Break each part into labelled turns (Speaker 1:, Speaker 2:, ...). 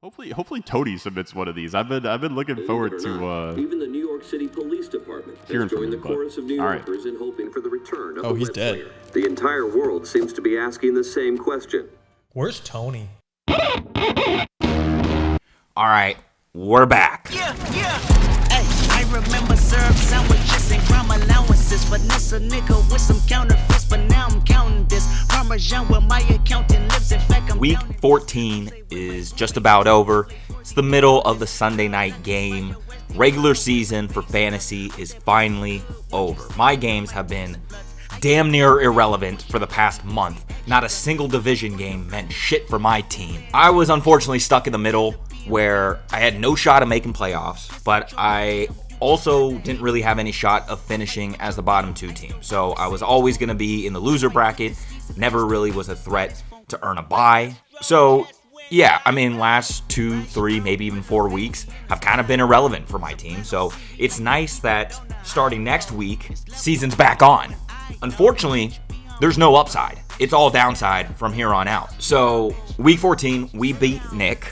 Speaker 1: Hopefully Tony submits one of these. I've been looking forward to
Speaker 2: even the New York City Police Department
Speaker 1: has
Speaker 2: joined the chorus of New Yorkers in hoping for the return of the
Speaker 3: he's
Speaker 2: red
Speaker 3: dead.
Speaker 2: player. The entire world seems to be asking the same question.
Speaker 4: Where's Tony?
Speaker 5: All right, we're back.
Speaker 6: Yeah. Hey, I remember syrup sandwiches and crime allowances. Finesse a nigga with some counterfeits, but now I'm counting this. Parmesan where my accountant lives. In fact, I'm
Speaker 5: Week 14 is just about over. It's the middle of the Sunday night game. Regular season for fantasy is finally over. My games have been damn near irrelevant for the past month. Not a single division game meant shit for my team. I was unfortunately stuck in the middle where I had no shot of making playoffs, but I also didn't really have any shot of finishing as the bottom two team. So I was always going to be in the loser bracket, never really was a threat to earn a bye. So yeah, I mean, last 2, 3, maybe even 4 weeks have kind of been irrelevant for my team. So it's nice that starting next week, season's back on. Unfortunately, there's no upside. It's all downside from here on out. So week 14, we beat Nick,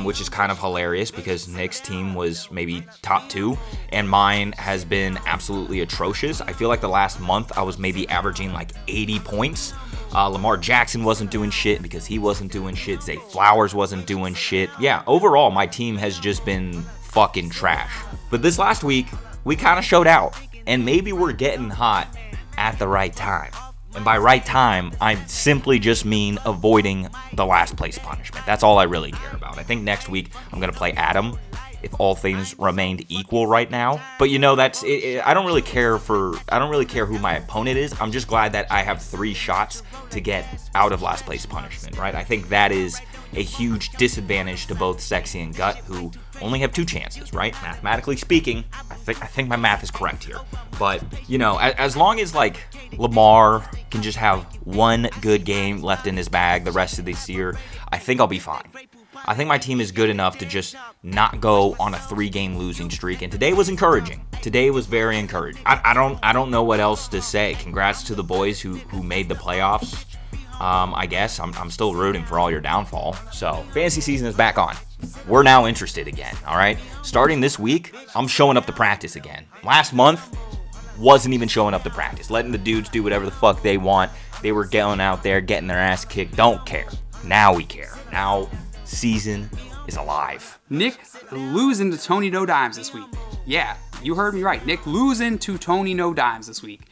Speaker 5: which is kind of hilarious because Nick's team was maybe top 2 and mine has been absolutely atrocious. I feel like the last month I was maybe averaging like 80 points. Lamar Jackson wasn't doing shit because he wasn't doing shit. Zay Flowers wasn't doing shit. Yeah, overall, my team has just been fucking trash. But this last week, we kind of showed out. And maybe we're getting hot at the right time. And by right time, I simply just mean avoiding the last place punishment. That's all I really care about. I think next week I'm going to play Adam if all things remained equal right now. But you know, that's it. I don't really care who my opponent is. I'm just glad that I have 3 shots to get out of last place punishment, right? I think that is a huge disadvantage to both Sexy and Gut, who only have 2 chances, right? Mathematically speaking, I think my math is correct here. But, you know, as long as, like, Lamar can just have 1 good game left in his bag the rest of this year, I think I'll be fine. I think my team is good enough to just not go on a 3-game losing streak, and today was encouraging. Today was very encouraging. I don't know what else to say. Congrats to the boys who made the playoffs. I guess I'm still rooting for all your downfall. So fantasy season is back on. We're now interested again. All right. Starting this week, I'm showing up to practice again. Last month, wasn't even showing up to practice, letting the dudes do whatever the fuck they want. They were going out there getting their ass kicked. Don't care. Now we care. Now season is alive.
Speaker 7: Nick losing to Tony No Dimes this week. Yeah, you heard me right. Nick losing to Tony No Dimes this week.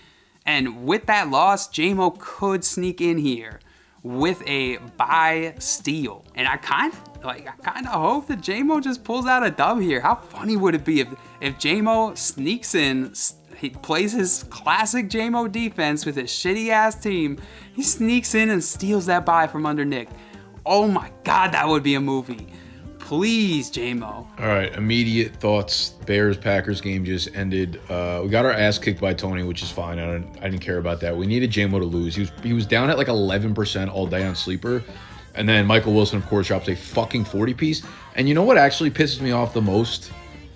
Speaker 7: And with that loss, J-Mo could sneak in here with a bye steal. And I kind of hope that J-Mo just pulls out a dub here. How funny would it be if J-Mo sneaks in, he plays his classic J-Mo defense with his shitty ass team, he sneaks in and steals that bye from under Nick. Oh my God, that would be a movie. Please, J-Mo.
Speaker 3: All right, immediate thoughts. Bears-Packers game just ended. We got our ass kicked by Tony, which is fine. I didn't care about that. We needed J-Mo to lose. He was down at like 11% all day on Sleeper. And then Michael Wilson, of course, drops a fucking 40-piece. And you know what actually pisses me off the most?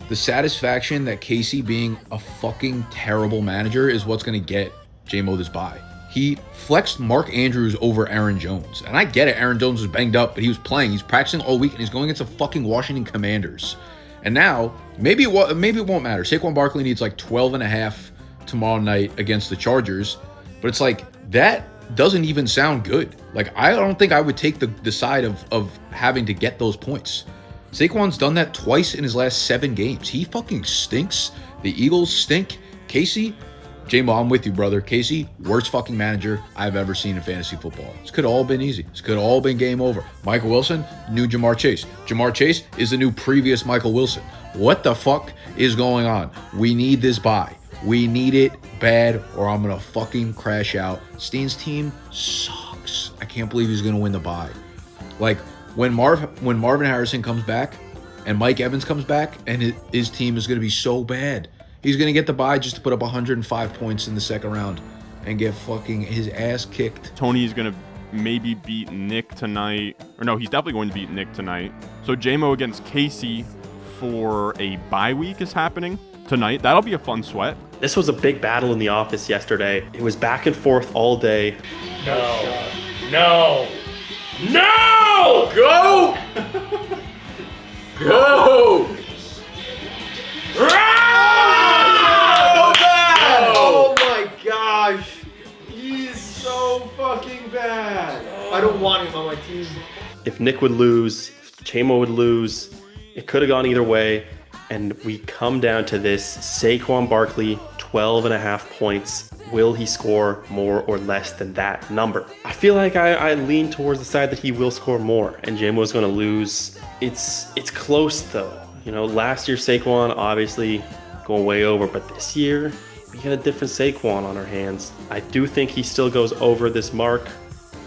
Speaker 3: The satisfaction that Casey being a fucking terrible manager is what's going to get J-Mo this bye. He flexed Mark Andrews over Aaron Jones. And I get it, Aaron Jones was banged up, but he was playing. He's practicing all week, and he's going against the fucking Washington Commanders. And now, maybe it won't matter. Saquon Barkley needs like 12.5 tomorrow night against the Chargers. But it's like, that doesn't even sound good. Like, I don't think I would take the side of having to get those points. Saquon's done that twice in his last 7 games. He fucking stinks. The Eagles stink. Casey, J-Mo, I'm with you, brother. Casey, worst fucking manager I've ever seen in fantasy football. This could all been easy. This could all been game over. Michael Wilson, new Jamar Chase. Jamar Chase is the new previous Michael Wilson. What the fuck is going on? We need this bye. We need it bad, or I'm going to fucking crash out. Steen's team sucks. I can't believe he's going to win the bye. Like, when Marvin Harrison comes back and Mike Evans comes back, and his team is going to be so bad. He's going to get the bye just to put up 105 points in the second round and get fucking his ass kicked.
Speaker 1: Tony's going to maybe beat Nick tonight. Or no, he's definitely going to beat Nick tonight. So J-Mo against Casey for a bye week is happening tonight. That'll be a fun sweat.
Speaker 8: This was a big battle in the office yesterday. It was back and forth all day.
Speaker 9: No! Go!
Speaker 3: Go! Oh my gosh. He's so fucking bad. I don't want him on my team.
Speaker 8: If Nick would lose, if Chamo would lose, it could have gone either way. And we come down to this Saquon Barkley, 12.5 points. Will he score more or less than that number? I feel like I lean towards the side that he will score more, and Jamo's going to lose. It's close though. You know, last year Saquon obviously going way over, but this year we got a different Saquon on our hands. I do think he still goes over this mark.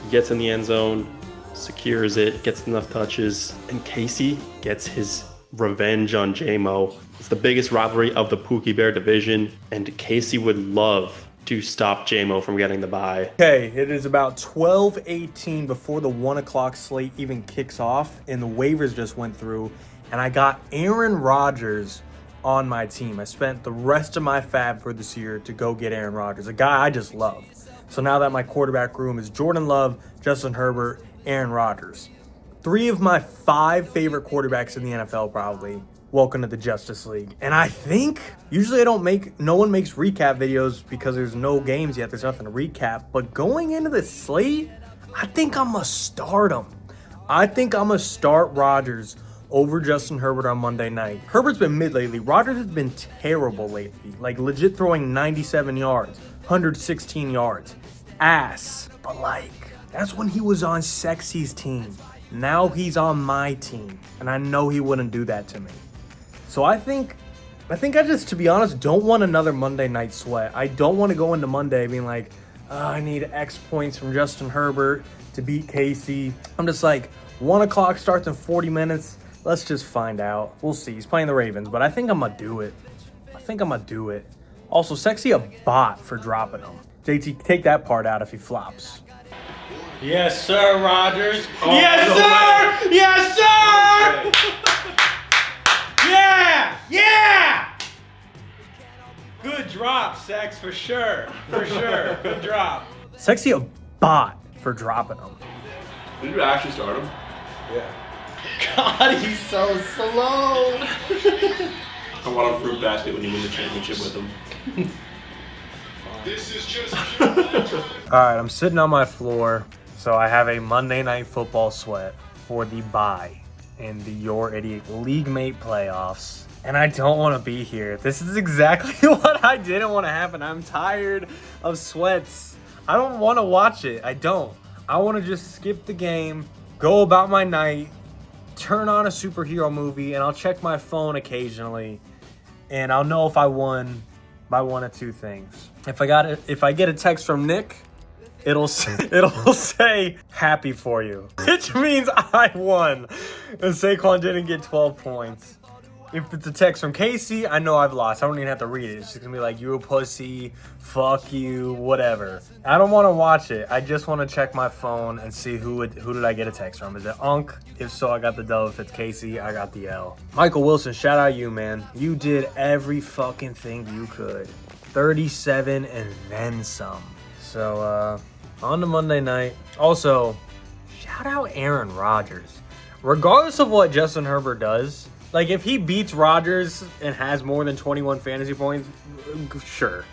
Speaker 8: He gets in the end zone, secures it, gets enough touches, and Casey gets his revenge on Jamo. It's the biggest rivalry of the Pookie Bear division, and Casey would love to stop Jamo from getting the bye.
Speaker 4: Okay, it is about 12:18 before the 1 o'clock slate even kicks off, and the waivers just went through, and I got Aaron Rodgers on my team. I spent the rest of my fab for this year to go get Aaron Rodgers, a guy I just love. So now that my quarterback room is Jordan Love, Justin Herbert, Aaron Rodgers. 3 of my 5 favorite quarterbacks in the NFL probably. Welcome to the Justice League. And I think, usually no one makes recap videos because there's no games yet. There's nothing to recap. But going into the slate, I think I'm going to start him. I think I'm going to start Rodgers over Justin Herbert on Monday night. Herbert's been mid lately. Rodgers has been terrible lately. Like legit throwing 97 yards, 116 yards. Ass. But like, that's when he was on Sexy's team. Now he's on my team. And I know he wouldn't do that to me. So I think I just, to be honest, don't want another Monday night sweat. I don't want to go into Monday being like, I need X points from Justin Herbert to beat Casey. I'm just like, 1 o'clock starts in 40 minutes. Let's just find out. We'll see. He's playing the Ravens, but I think I'm going to do it. Also, Sexy a bot for dropping him. JT, take that part out if he flops.
Speaker 9: Yes, sir, Rodgers.
Speaker 3: Oh,
Speaker 9: yes,
Speaker 3: no
Speaker 9: sir!
Speaker 3: way.
Speaker 9: Yes, sir! Yeah! Good drop, Sex, for sure. Good drop.
Speaker 4: Sexy a bot for dropping him.
Speaker 1: Did you actually start him?
Speaker 3: Yeah.
Speaker 9: God, he's so slow.
Speaker 1: I want a fruit basket when you win the championship with him.
Speaker 4: All right, I'm sitting on my floor, so I have a Monday Night Football sweat for the bye in the Your Idiot Leaguemate playoffs. And I don't want to be here. This is exactly what I didn't want to happen. I'm tired of sweats. I don't want to watch it. I don't. I want to just skip the game, go about my night, turn on a superhero movie, and I'll check my phone occasionally, and I'll know if I won by one of 2 things. If I get a text from Nick, it'll say happy for you, which means I won and Saquon didn't get 12 points. If it's a text from Casey, I know I've lost. I don't even have to read it. It's just gonna be like, you a pussy, fuck you, whatever. I don't want to watch it. I just want to check my phone and see who did I get a text from. Is it Unk? If so, I got the dub. If it's Casey, I got the L. Michael Wilson, shout out you, man. You did every fucking thing you could. 37 and then some. So, on to Monday night. Also, shout out Aaron Rodgers. Regardless of what Justin Herbert does, like if he beats Rodgers and has more than 21 fantasy points, sure.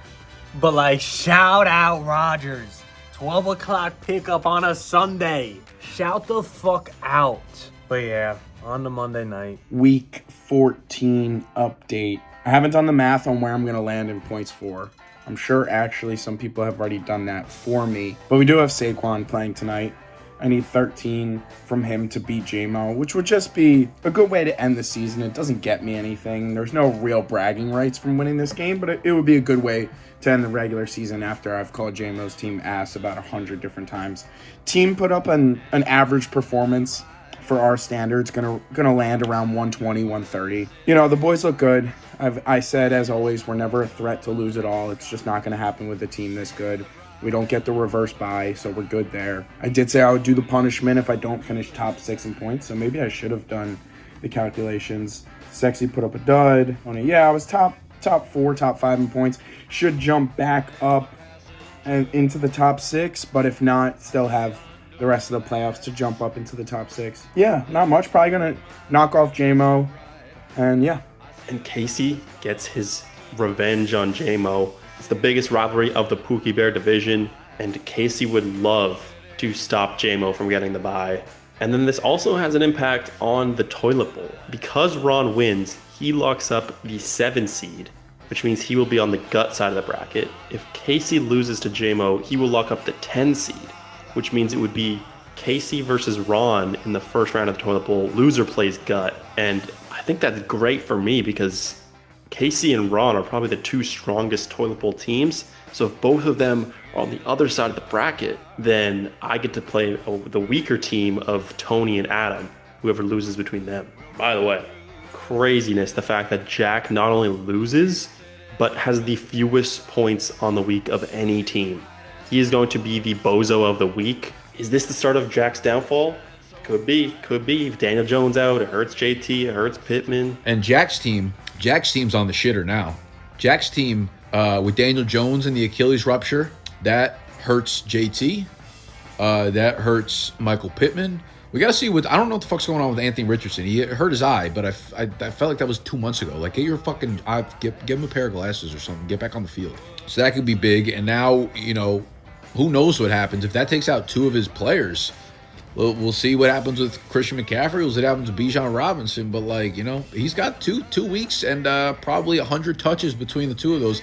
Speaker 4: But like, shout out Rodgers. 12 o'clock pickup on a Sunday. Shout the fuck out. But yeah, on to Monday night.
Speaker 10: Week 14 update. I haven't done the math on where I'm going to land in points for. I'm sure actually some people have already done that for me. But we do have Saquon playing tonight. I need 13 from him to beat J-Mo, which would just be a good way to end the season. It doesn't get me anything. There's no real bragging rights from winning this game, but it would be a good way to end the regular season after I've called J-Mo's team ass about 100 different times. Team put up an average performance for our standards, gonna land around 120, 130. You know, the boys look good. I said, as always, we're never a threat to lose it all. It's just not gonna happen with a team this good. We don't get the reverse bye, so we're good there. I did say I would do the punishment if I don't finish top 6 in points, so maybe I should have done the calculations. Sexy put up a dud. I was top 4, top 5 in points. Should jump back up and into the top 6, but if not, still have the rest of the playoffs to jump up into the top 6. Yeah, not much. Probably going to knock off J-Mo. And yeah.
Speaker 8: And Casey gets his revenge on J-Mo. It's the biggest rivalry of the Pookie Bear division, and Casey would love to stop J-Mo from getting the bye. And then this also has an impact on the toilet bowl. Because Ron wins, he locks up the 7 seed, which means he will be on the gut side of the bracket. If Casey loses to J-Mo, he will lock up the 10 seed, which means it would be Casey versus Ron in the first round of the toilet bowl. Loser plays gut. And I think that's great for me because Casey and Ron are probably the 2 strongest toilet bowl teams. So if both of them are on the other side of the bracket, then I get to play the weaker team of Tony and Adam, whoever loses between them. By the way, craziness, the fact that Jack not only loses, but has the fewest points on the week of any team. He is going to be the bozo of the week. Is this the start of Jack's downfall? Could be. If Daniel Jones out, it hurts JT, it hurts Pittman.
Speaker 3: And Jack's team's on the shitter now. Jack's team, with Daniel Jones and the Achilles rupture, that hurts JT. That hurts Michael Pittman. We got to see I don't know what the fuck's going on with Anthony Richardson. He hurt his eye, but I felt like that was 2 months ago. Like, get your fucking eye, give him a pair of glasses or something. Get back on the field. So that could be big. And now, who knows what happens. If that takes out 2 of his players, we'll see what happens with Christian McCaffrey. We'll see what happens with Bijan Robinson. But, he's got two weeks and probably 100 touches between the 2 of those.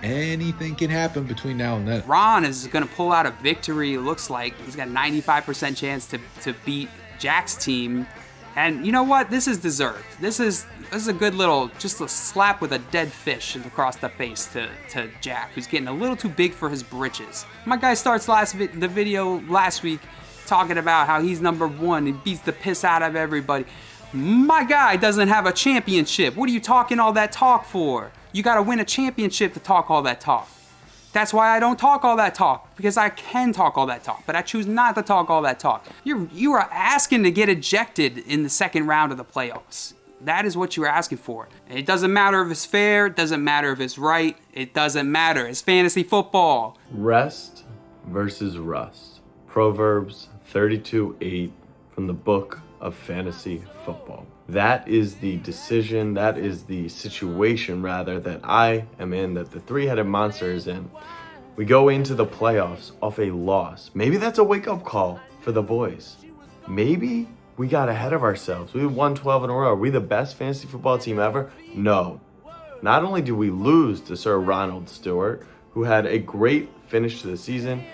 Speaker 3: Anything can happen between now and then.
Speaker 7: Ron is going to pull out a victory. It looks like he's got a 95% chance to beat Jack's team. And you know what? This is deserved. This is a good little, just a slap with a dead fish across the face to Jack, who's getting a little too big for his britches. My guy starts the video last week talking about how he's number 1. He beats the piss out of everybody. My guy doesn't have a championship. What are you talking all that talk for? You got to win a championship to talk all that talk. That's why I don't talk all that talk, because I can talk all that talk, but I choose not to talk all that talk. You are asking to get ejected in the second round of the playoffs. That is what you are asking for. And it doesn't matter if it's fair, it doesn't matter if it's right, it doesn't matter. It's fantasy football.
Speaker 11: Rest versus rust. Proverbs 32:8 from the book of fantasy football. That is the decision, that is the situation rather, that I am in, that the 3-headed monster is in. We go into the playoffs off a loss. Maybe that's a wake-up call for the boys. Maybe we got ahead of ourselves. We won 12 in a row. Are we the best fantasy football team ever? No. Not only did we lose to Sir Ronald Stewart, who had a great finish to the season,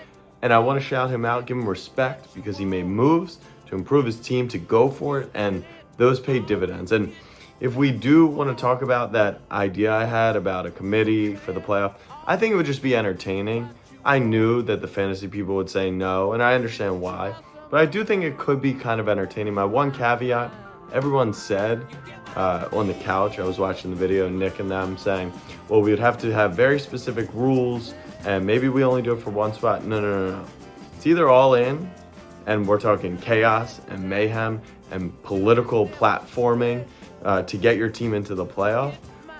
Speaker 11: and I want to shout him out, give him respect, because he made moves to improve his team, to go for it, and those paid dividends. And if we do want to talk about that idea I had about a committee for the playoff, I think it would just be entertaining. I knew that the fantasy people would say no, and I understand why, but I do think it could be kind of entertaining. My one caveat, everyone said on the couch, I was watching the video, Nick and them saying, well, we would have to have very specific rules, and maybe we only do it for one spot. No. It's either all in, and we're talking chaos and mayhem and political platforming to get your team into the playoff,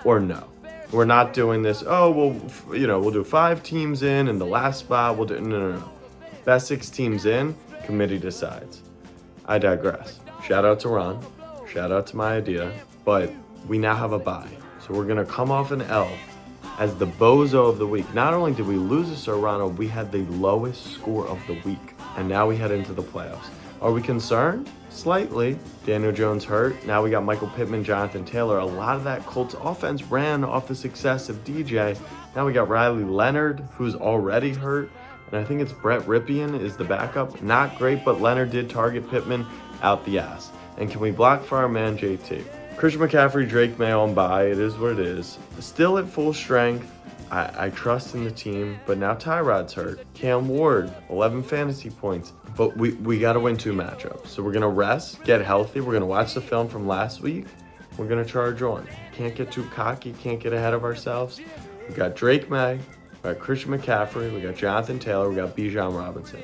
Speaker 11: or no. We're not doing this, we'll do 5 teams in and the last spot, we'll do, no. Best 6 teams in, committee decides. I digress. Shout out to Ron, shout out to my idea, but we now have a bye. So we're gonna come off an L as the bozo of the week. Not only did we lose to Sir Ronald, we had the lowest score of the week, and now we head into the playoffs. Are we concerned? Slightly. Daniel Jones hurt. Now we got Michael Pittman, Jonathan Taylor. A lot of that Colts offense ran off the success of DJ. Now we got Riley Leonard, who's already hurt. And I think it's Brett Ripien is the backup. Not great, but Leonard did target Pittman out the ass. And can we block for our man JT? Christian McCaffrey, Drake May on bye. It is what it is. Still at full strength. I trust in the team, but now Tyrod's hurt. Cam Ward, 11 fantasy points. But we got to win 2 matchups. So we're going to rest, get healthy. We're going to watch the film from last week. We're going to charge on. Can't get too cocky, can't get ahead of ourselves. We got Drake May, we got Christian McCaffrey, we got Jonathan Taylor, we got Bijan Robinson.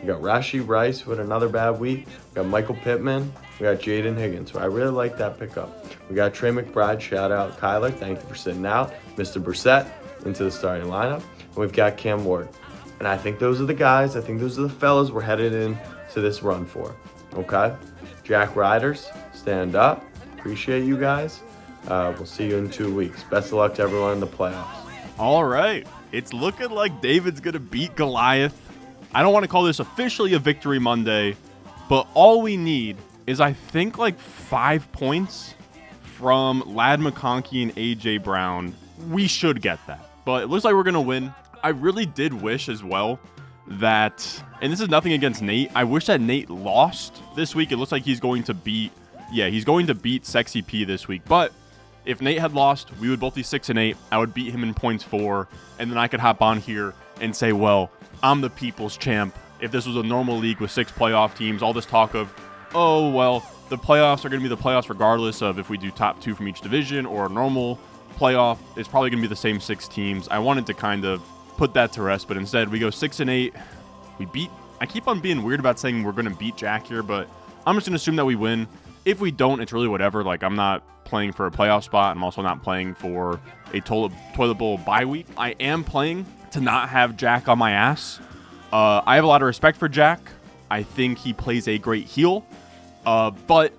Speaker 11: We got Rashee Rice, who had another bad week. We got Michael Pittman. We got Jaden Higgins, so I really like that pickup. We got Trey McBride, shout out Kyler, thank you for sitting out. Mr. Brissett into the starting lineup. And we've got Cam Ward. And I think those are the guys, I think those are the fellas we're headed in to this run for. Okay? Jack Riders, stand up. Appreciate you guys. We'll see you in 2 weeks. Best of luck to everyone in the playoffs.
Speaker 1: All right. It's looking like David's going to beat Goliath. I don't want to call this officially a Victory Monday, but all we need is, I think, like 5 points from Ladd McConkey and A.J. Brown. We should get that. But it looks like we're going to win. I really did wish as well that, and this is nothing against Nate, I wish that Nate lost this week. It looks like he's going to beat Sexy P this week. But if Nate had lost, we would both be 6-8. I would beat him in points 4, and then I could hop on here and say, well, I'm the people's champ. If this was a normal league with 6 playoff teams, all this talk of, oh, well, the playoffs are going to be the playoffs regardless of if we do top 2 from each division or a normal playoff, it's probably going to be the same 6 teams. I wanted to kind of put that to rest, but instead we go 6-8. I keep on being weird about saying we're going to beat Jack here, but I'm just going to assume that we win. If we don't, it's really whatever. Like, I'm not playing for a playoff spot. I'm also not playing for a toilet bowl bye week. I am playing to not have Jack on my ass. I have a lot of respect for Jack. I think he plays a great heel, but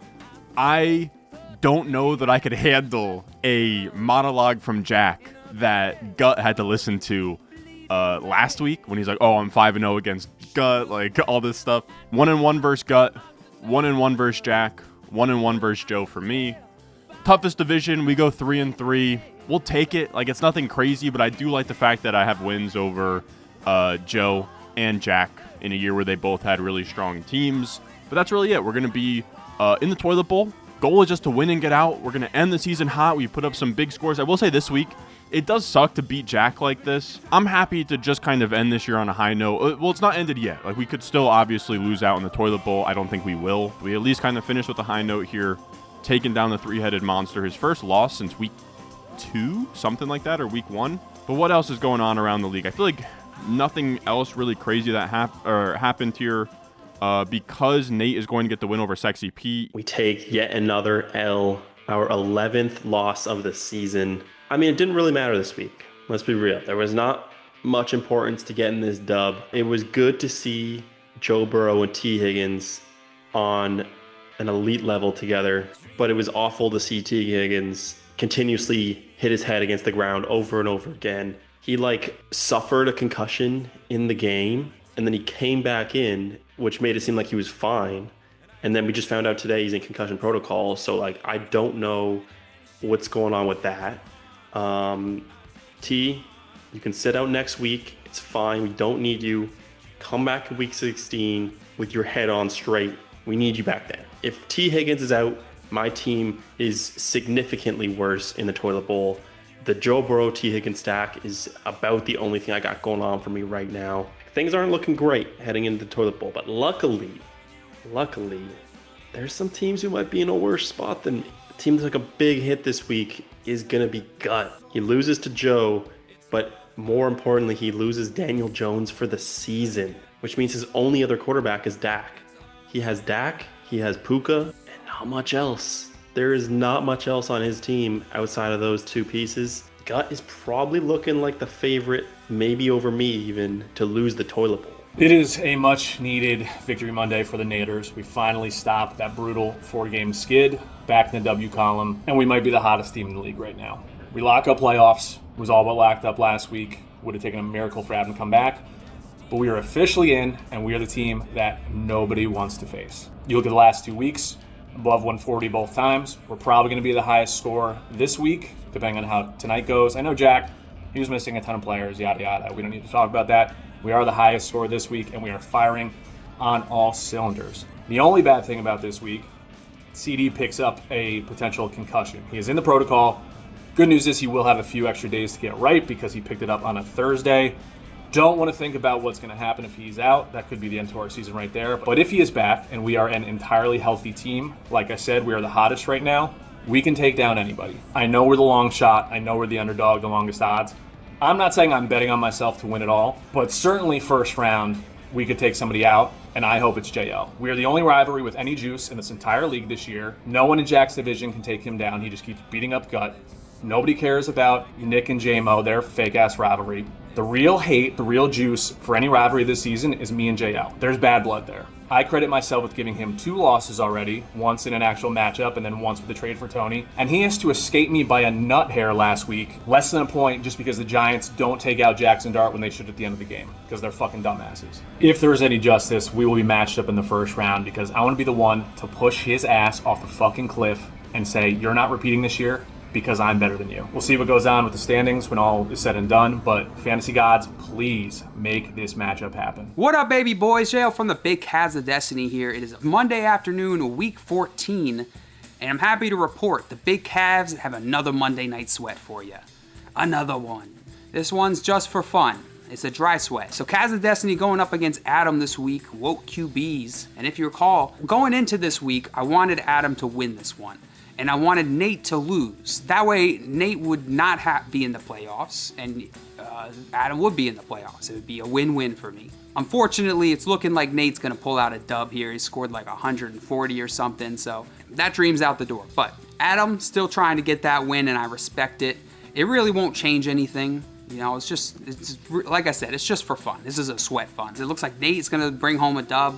Speaker 1: I don't know that I could handle a monologue from Jack that Gut had to listen to last week when he's like, oh, I'm 5-0 against Gut, like all this stuff. 1-1 versus Gut, 1-1 versus Jack, 1-1 versus Joe for me. Toughest division, we go 3-3. We'll take it. Like, it's nothing crazy, but I do like the fact that I have wins over Joe and Jack in a year where they both had really strong teams. But that's really it. We're going to be in the toilet bowl. Goal is just to win and get out. We're going to end the season hot. We put up some big scores. I will say this week, it does suck to beat Jack like this. I'm happy to just kind of end this year on a high note. Well, it's not ended yet. Like, we could still obviously lose out in the toilet bowl. I don't think we will. We at least kind of finish with a high note here, taking down the 3-headed monster. His first loss since week 2, something like that, or week 1. But what else is going on around the league? I feel like nothing else really crazy that happened here. Because Nate is going to get the win over Sexy Pete.
Speaker 8: We take yet another L, our 11th loss of the season. I mean, it didn't really matter this week. Let's be real. There was not much importance to getting this dub. It was good to see Joe Burrow and T. Higgins on an elite level together, but it was awful to see T. Higgins continuously hit his head against the ground over and over again. He suffered a concussion in the game, and then he came back in, which made it seem like he was fine. And then we just found out today he's in concussion protocol. So, I don't know what's going on with that. T, you can sit out next week. It's fine. We don't need you. Come back in week 16 with your head on straight. We need you back then. If T. Higgins is out, my team is significantly worse in the toilet bowl. The Joe Burrow T. Higgins stack is about the only thing I got going on for me right now. Things aren't looking great heading into the toilet bowl, but luckily, there's some teams who might be in a worse spot than me. The team that took a big hit this week is going to be Gut. He loses to Joe, but more importantly, he loses Daniel Jones for the season, which means his only other quarterback is Dak. He has Dak, he has Puka, and not much else. There is not much else on his team outside of those 2 pieces. Gut is probably looking like the favorite, maybe over me even, to lose the toilet bowl.
Speaker 12: It is a much-needed Victory Monday for the Naders. We finally stopped that brutal 4-game skid, back in the W column, and we might be the hottest team in the league right now. We lock up playoffs. It was all but locked up last week. Would have taken a miracle for Adam to come back. But we are officially in, and we are the team that nobody wants to face. You look at the last 2 weeks, above 140 both times. We're probably going to be the highest score this week, depending on how tonight goes. I know Jack, he was missing a ton of players, yada, yada. We don't need to talk about that. We are the highest score this week, and we are firing on all cylinders. The only bad thing about this week, CD picks up a potential concussion. He is in the protocol. Good news is he will have a few extra days to get right because he picked it up on a Thursday. Don't want to think about what's going to happen if he's out. That could be the end to our season right there. But if he is back and we are an entirely healthy team, like I said, we are the hottest right now, we can take down anybody. I know we're the long shot. I know we're the underdog, the longest odds. I'm not saying I'm betting on myself to win it all, but certainly first round, we could take somebody out, and I hope it's JL. We are the only rivalry with any juice in this entire league this year. No one in Jack's division can take him down. He just keeps beating up Gut. Nobody cares about Nick and JMO, their fake-ass rivalry. The real hate, the real juice for any rivalry this season is me and JL. There's bad blood there. I credit myself with giving him 2 losses already, once in an actual matchup and then once with the trade for Tony. And he has to escape me by a nut hair last week, less than a point, just because the Giants don't take out Jackson Dart when they should at the end of the game, because they're fucking dumbasses. If there is any justice, we will be matched up in the first round, because I want to be the one to push his ass off the fucking cliff and say, you're not repeating this year, because I'm better than you. We'll see what goes on with the standings when all is said and done, but fantasy gods, please make this matchup happen.
Speaker 7: What up, baby boys? JL from the Big Cavs of Destiny here. It is Monday afternoon, week 14, and I'm happy to report the Big Cavs have another Monday night sweat for you. Another one. This one's just for fun. It's a dry sweat. So Cavs of Destiny going up against Adam this week, woke QBs. And if you recall, going into this week, I wanted Adam to win this one. And I wanted Nate to lose. That way, Nate would not be in the playoffs, and Adam would be in the playoffs. It would be a win-win for me. Unfortunately, it's looking like Nate's going to pull out a dub here. He scored like 140 or something, so that dream's out the door. But Adam still trying to get that win, and I respect it. It really won't change anything. You know, it's like I said, it's just for fun. This is a sweat fun. It looks like Nate's going to bring home a dub.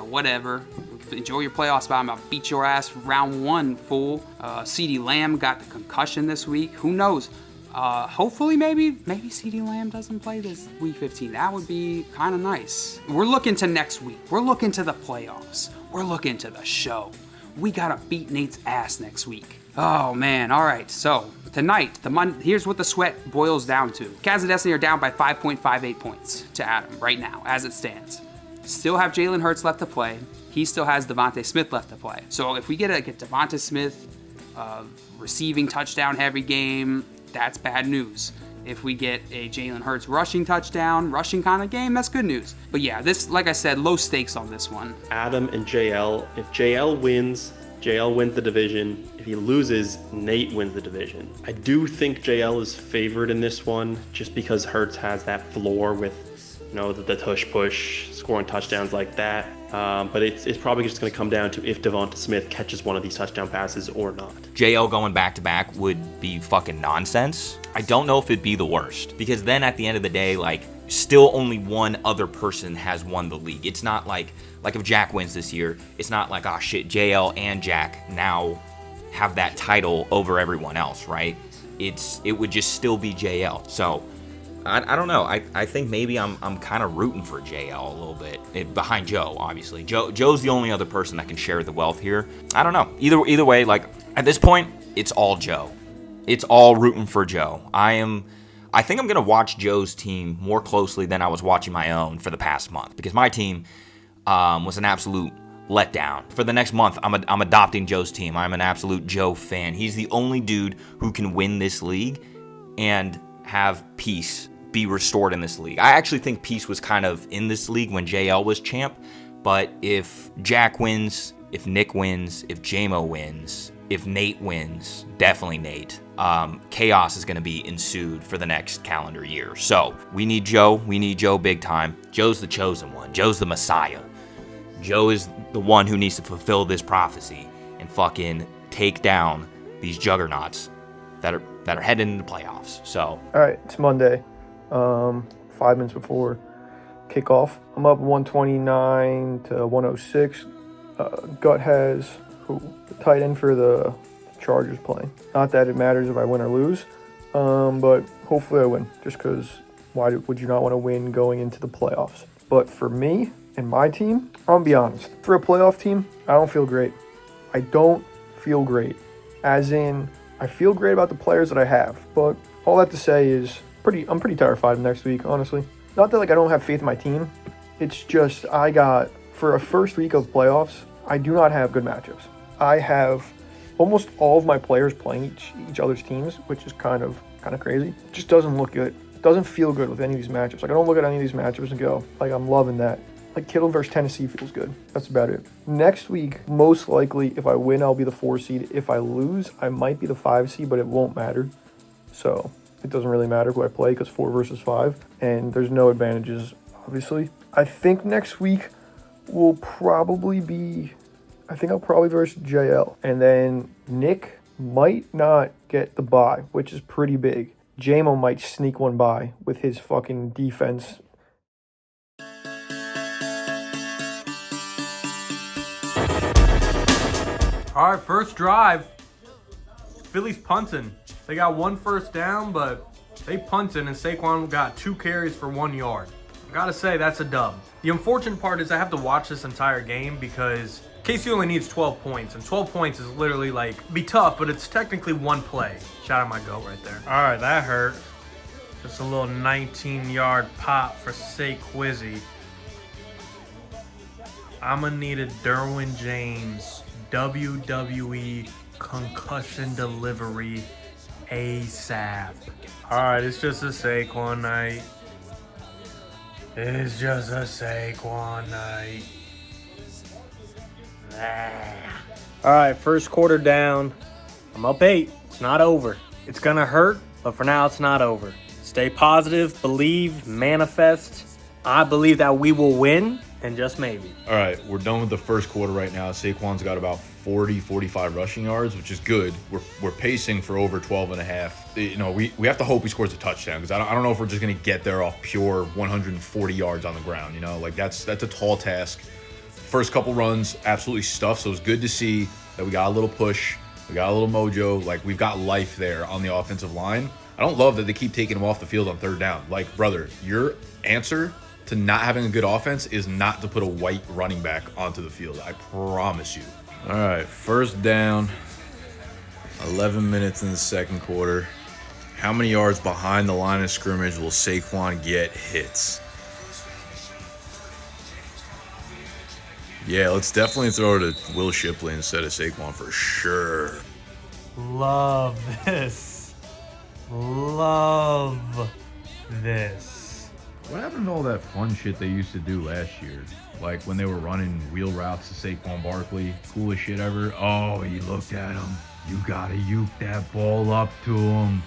Speaker 7: Whatever. Enjoy your playoff spot. I'm going to beat your ass round 1, fool. CeeDee Lamb got the concussion this week. Who knows? Hopefully, maybe CeeDee Lamb doesn't play this week 15. That would be kind of nice. We're looking to next week. We're looking to the playoffs. We're looking to the show. We got to beat Nate's ass next week. Oh, man. All right. So, tonight, here's what the sweat boils down to. Cavs of Destiny are down by 5.58 points to Adam right now, as it stands. Still have Jalen Hurts left to play. He still has Devontae Smith left to play. So if we get Devontae Smith receiving touchdown heavy game, that's bad news. If we get a Jalen Hurts rushing touchdown, rushing kind of game, that's good news. But yeah, this, like I said, low stakes on this one.
Speaker 8: Adam and JL. If JL wins, JL wins the division. If he loses, Nate wins the division. I do think JL is favored in this one, just because Hurts has that floor with, the tush push, scoring touchdowns like that. But it's probably just going to come down to if Devonta Smith catches one of these touchdown passes or not.
Speaker 5: JL going back-to-back would be fucking nonsense. I don't know if it'd be the worst, because then at the end of the day, still only one other person has won the league. It's not like if Jack wins this year, it's not like, oh shit, JL and Jack now have that title over everyone else, right? It would just still be JL. So I don't know. I think maybe I'm kind of rooting for JL a little bit behind Joe. Obviously, Joe's the only other person that can share the wealth here. I don't know. Either way, at this point, it's all Joe. It's all rooting for Joe. I think I'm gonna watch Joe's team more closely than I was watching my own for the past month, because my team was an absolute letdown. For the next month, I'm adopting Joe's team. I'm an absolute Joe fan. He's the only dude who can win this league and have peace be restored in this league. I actually think peace was kind of in this league when JL was champ, but if Jack wins, if Nick wins, if JMO wins, if Nate wins, definitely Nate, chaos is going to be ensued for the next calendar year. So we need Joe. We need Joe big time. Joe's the chosen one. Joe's the Messiah. Joe is the one who needs to fulfill this prophecy and fucking take down these juggernauts that are heading into playoffs. So
Speaker 13: all right, it's Monday, 5 minutes before kickoff. I'm up 129 to 106. Gut has the tight end for the Chargers playing. Not that it matters if I win or lose, but hopefully I win, just because why would you not want to win going into the playoffs? But for me and my team, I'll be honest, for a playoff team, I don't feel great. I don't feel great, as in I feel great about the players that I have, but all that to say is I'm pretty terrified of next week, honestly. Not that I don't have faith in my team. It's just for a first week of playoffs, I do not have good matchups. I have almost all of my players playing each other's teams, which is kind of crazy. It just doesn't look good. It doesn't feel good with any of these matchups. I don't look at any of these matchups and go, I'm loving that. Kittle versus Tennessee feels good. That's about it. Next week, most likely, if I win, I'll be the 4 seed. If I lose, I might be the 5 seed, but it won't matter. So it doesn't really matter who I play, because 4 versus 5, and there's no advantages, obviously. I think next week will probably be, I'll probably versus JL. And then Nick might not get the bye, which is pretty big. JMO might sneak one by with his fucking defense.
Speaker 4: All right, first drive. Philly's punting. They got one first down, but they punted, and Saquon got 2 carries for 1 yard. I gotta say, that's a dub. The unfortunate part is I have to watch this entire game because KC only needs 12 points, and 12 points is literally be tough, but it's technically one play. Shout out my goat right there. All right, that hurt. Just a little 19-yard pop for Saquizzy. I'm gonna need a Derwin James WWE concussion delivery ASAP. All right, it's just a Saquon night. It's just a Saquon night. All right, first quarter down. I'm up 8. It's not over. It's gonna hurt, but for now, it's not over. Stay positive, believe, manifest. I believe that we will win, and just maybe.
Speaker 3: All right, we're done with the first quarter right now. Saquon's got about 40, 45 rushing yards, which is good. We're pacing for over 12 and a half. You know, we have to hope he scores a touchdown because I don't know if we're just going to get there off pure 140 yards on the ground. You know, like that's a tall task. First couple runs, absolutely stuffed. So it's good to see that we got a little push. We got a little mojo. Like, we've got life there on the offensive line. I don't love that they keep taking him off the field on third down. Like, brother, your answer to not having a good offense is not to put a white running back onto the field. I promise you. All right, first down, 11 minutes in the second quarter. How many yards behind the line of scrimmage will Saquon get hits? Yeah, let's definitely throw it to Will Shipley instead of Saquon for sure.
Speaker 4: Love this. Love this.
Speaker 3: What happened to all that fun shit they used to do last year? Like when they were running wheel routes to Saquon Barkley, coolest shit ever. Oh, you looked at him. You gotta uke that ball up to him.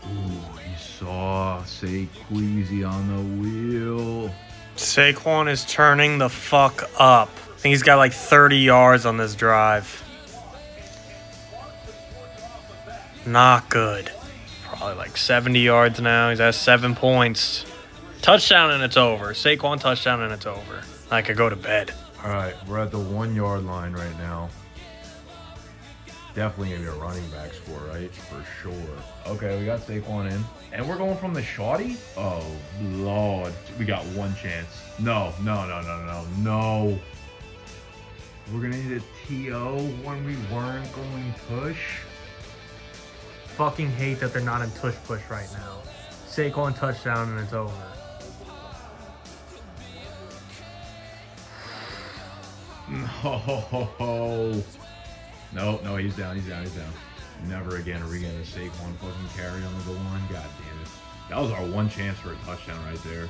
Speaker 3: Ooh, he saw Saqueezy on the wheel.
Speaker 4: Saquon is turning the fuck up. I think he's got like 30 yards on this drive. Not good. Probably like 70 yards now. He's at 7 points. Touchdown and it's over. Saquon touchdown and it's over. I could go to bed.
Speaker 3: All right, we're at the 1 yard line right now. Definitely gonna be a running back score, right? For sure. Okay, we got Saquon in. And we're going from the shawty? Oh, Lord. We got one chance. No. We're gonna need a TO when we weren't going push.
Speaker 4: Fucking hate that they're not in tush push right now. Saquon touchdown and it's over.
Speaker 3: No, he's down. Never again are we gonna Saquon fucking carry on the goal line. God damn it. That was our one chance for a touchdown right there.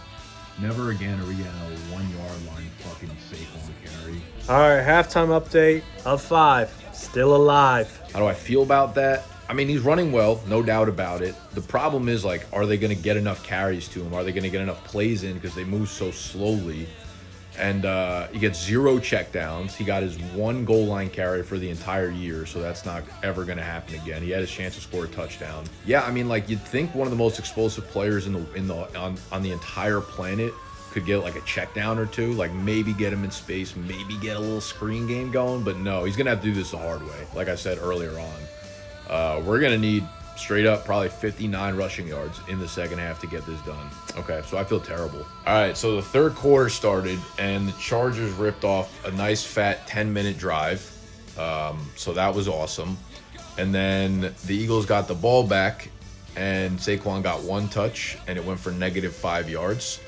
Speaker 3: Never again are we getting a 1 yard line fucking Saquon carry.
Speaker 4: All right, halftime update of 5. Still alive.
Speaker 3: How do I feel about that? I mean, he's running well, no doubt about it. The problem is, like, are they going to get enough carries to him? Are they going to get enough plays in because they move so slowly? And he gets 0 checkdowns. He got his 1 goal line carry for the entire year, so that's not ever going to happen again. He had his chance to score a touchdown. Yeah, I mean, like, you'd think one of the most explosive players on the entire planet could get like a check down or 2, like maybe get him in space, maybe get a little screen game going, but no, he's gonna have to do this the hard way. Like I said earlier on, we're gonna need straight up probably 59 rushing yards in the second half to get this done. Okay, so I feel terrible. All right, so the third quarter started and the Chargers ripped off a nice fat 10-minute drive. So that was awesome. And then the Eagles got the ball back and Saquon got 1 touch and it went for -5 yards.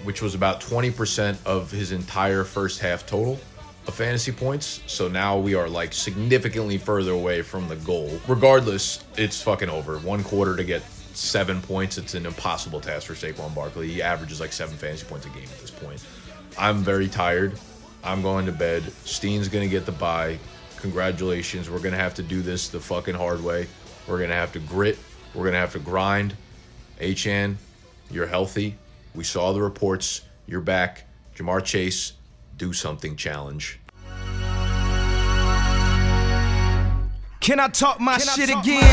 Speaker 3: Which was about 20% of his entire first half total of fantasy points. So now we are like significantly further away from the goal. Regardless, it's fucking over. 1 quarter to get 7 points. It's an impossible task for Saquon Barkley. He averages like 7 fantasy points a game at this point. I'm very tired. I'm going to bed. Steen's going to get the bye. Congratulations. We're going to have to do this the fucking hard way. We're going to have to grit. We're going to have to grind. Achan, you're healthy. We saw the reports. You're back. Jamar Chase, do something challenge.
Speaker 14: Can I talk my shit again?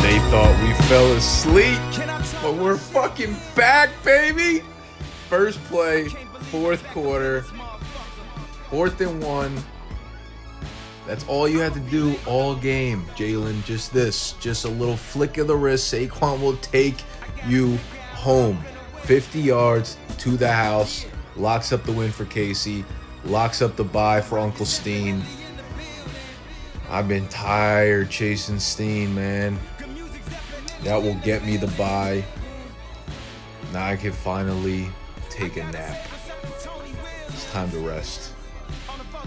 Speaker 3: They thought we fell asleep, but we're fucking back, baby. First play, fourth quarter, 4th and 1. That's all you had to do all game, Jalen. Just this, just a little flick of the wrist. Saquon will take you home. 50 yards to the house, locks up the win for Casey, locks up the bye for Uncle Steen. I've been tired chasing Steen, man. That will get me the bye. Now I can finally take a nap. It's time to rest.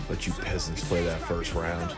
Speaker 3: Let you peasants play that first round.